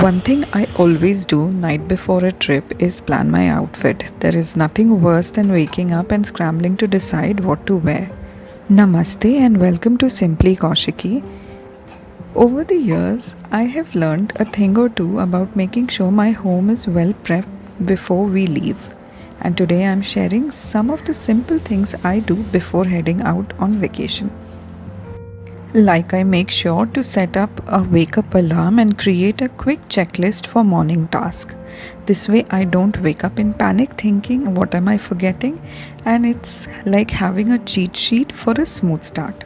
One thing I always do night before a trip is plan my outfit. There is nothing worse than waking up and scrambling to decide what to wear. Namaste and welcome to Simply Kaushiki. Over the years, I have learned a thing or two about making sure my home is well prepped before we leave. And today I am sharing some of the simple things I do before heading out on vacation. Like I make sure to set up a wake up alarm and create a quick checklist for morning tasks. This way I don't wake up in panic thinking what am I forgetting, and it's like having a cheat sheet for a smooth start.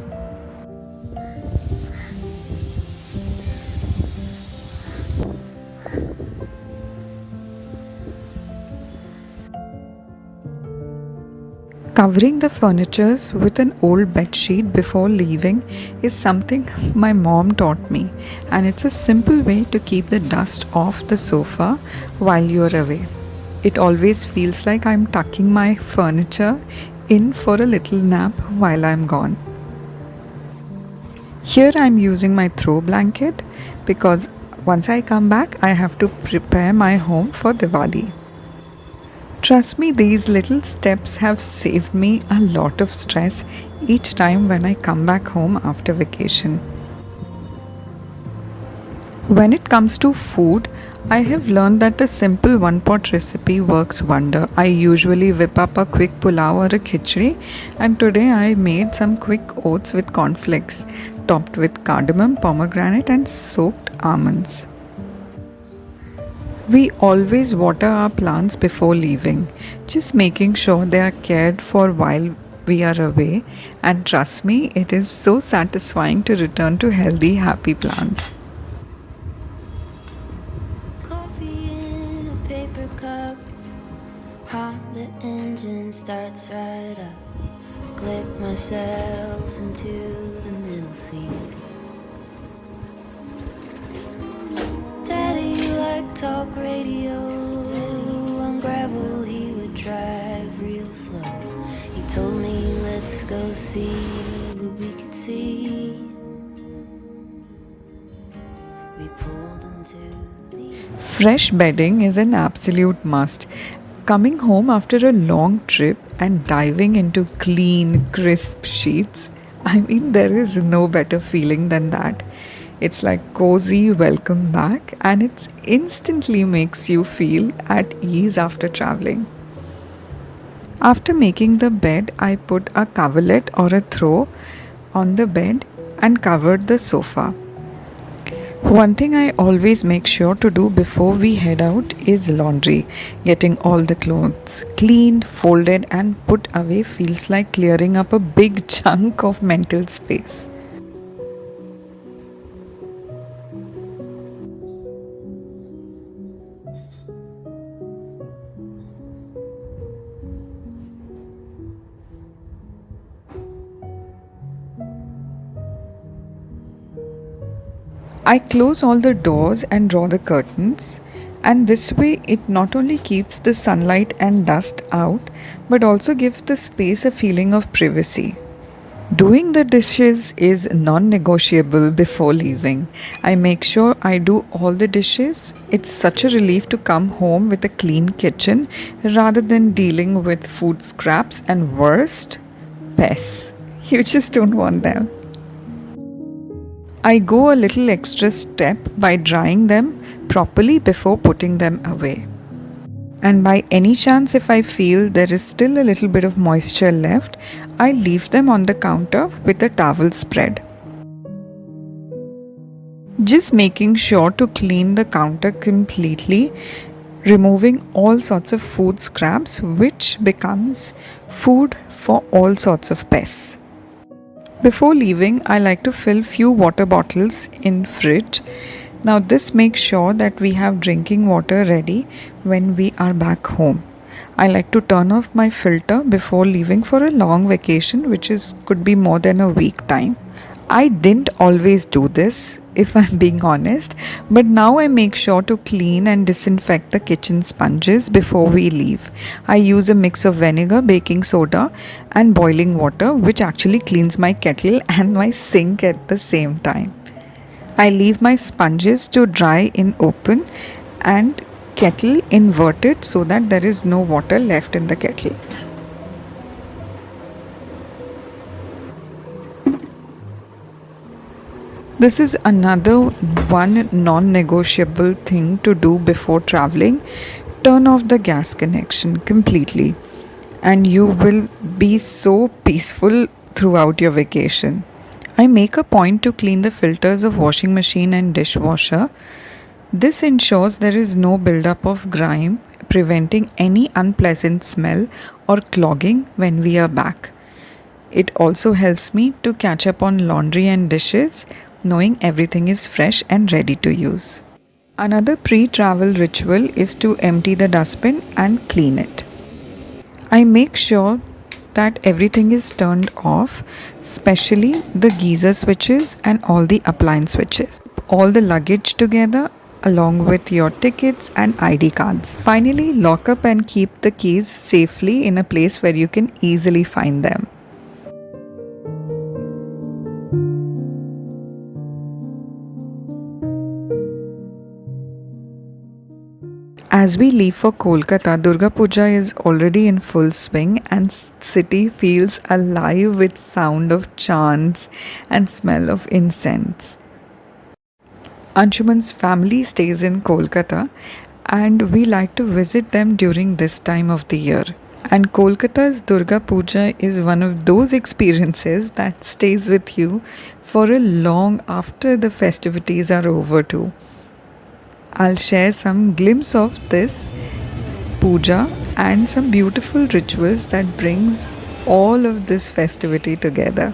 Covering the furniture with an old bed sheet before leaving is something my mom taught me, and it's a simple way to keep the dust off the sofa while you're away. It always feels like I'm tucking my furniture in for a little nap while I'm gone. Here I'm using my throw blanket because once I come back, I have to prepare my home for Diwali. Trust me, these little steps have saved me a lot of stress each time when I come back home after vacation. When it comes to food, I have learned that a simple one-pot recipe works wonder. I usually whip up a quick pulao or a khichdi, and today I made some quick oats with cornflakes, topped with cardamom, pomegranate and soaked almonds. We always water our plants before leaving, just making sure they are cared for while we are away, and trust me, it is so satisfying to return to healthy, happy plants. Coffee in a paper cup, the engine starts right up. Clip myself into the middle seat. Daddy liked talk radio. On gravel he would drive real slow. He told me let's go see what we could see. We pulled into the Fresh bedding is an absolute must. Coming home after a long trip and diving into clean, crisp sheets, I mean, there is no better feeling than that. It's like cozy welcome back, and it instantly makes you feel at ease after traveling. After making the bed, I put a coverlet or a throw on the bed and covered the sofa. One thing I always make sure to do before we head out is laundry. Getting all the clothes cleaned, folded, and put away feels like clearing up a big chunk of mental space. I close all the doors and draw the curtains, and this way it not only keeps the sunlight and dust out but also gives the space a feeling of privacy. Doing the dishes is non-negotiable before leaving. I make sure I do all the dishes. It's such a relief to come home with a clean kitchen rather than dealing with food scraps and worst, pests. You just don't want them. I go a little extra step by drying them properly before putting them away. And by any chance, if I feel there is still a little bit of moisture left, I leave them on the counter with a towel spread. Just making sure to clean the counter completely, removing all sorts of food scraps, which becomes food for all sorts of pests. Before leaving, I like to fill few water bottles in fridge. Now this makes sure that we have drinking water ready when we are back home. I like to turn off my filter before leaving for a long vacation, which could be more than a week time. I didn't always do this, if I'm being honest, but now I make sure to clean and disinfect the kitchen sponges before we leave. I use a mix of vinegar, baking soda and boiling water, which actually cleans my kettle and my sink at the same time. I leave my sponges to dry in open and kettle inverted so that there is no water left in the kettle. This is another one non-negotiable thing to do before traveling. Turn off the gas connection completely and you will be so peaceful throughout your vacation. I make a point to clean the filters of washing machine and dishwasher. This ensures there is no buildup of grime, preventing any unpleasant smell or clogging when we are back. It also helps me to catch up on laundry and dishes, knowing everything is fresh and ready to use. Another pre travel ritual is to empty the dustbin and clean it. I make sure that everything is turned off, especially the geyser switches and all the appliance switches. All the luggage together along with your tickets and ID cards. Finally, lock up and keep the keys safely in a place where you can easily find them. As we leave for Kolkata, Durga Puja is already in full swing and city feels alive with sound of chants and smell of incense. Anshuman's family stays in Kolkata and we like to visit them during this time of the year. And Kolkata's Durga Puja is one of those experiences that stays with you for a long after the festivities are over too. I'll share some glimpse of this puja and some beautiful rituals that brings all of this festivity together.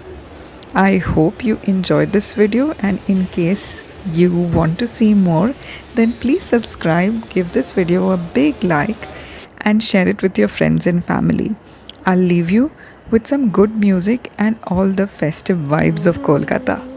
I hope you enjoyed this video, and in case you want to see more, then please subscribe, give this video a big like and share it with your friends and family. I'll leave you with some good music and all the festive vibes of Kolkata.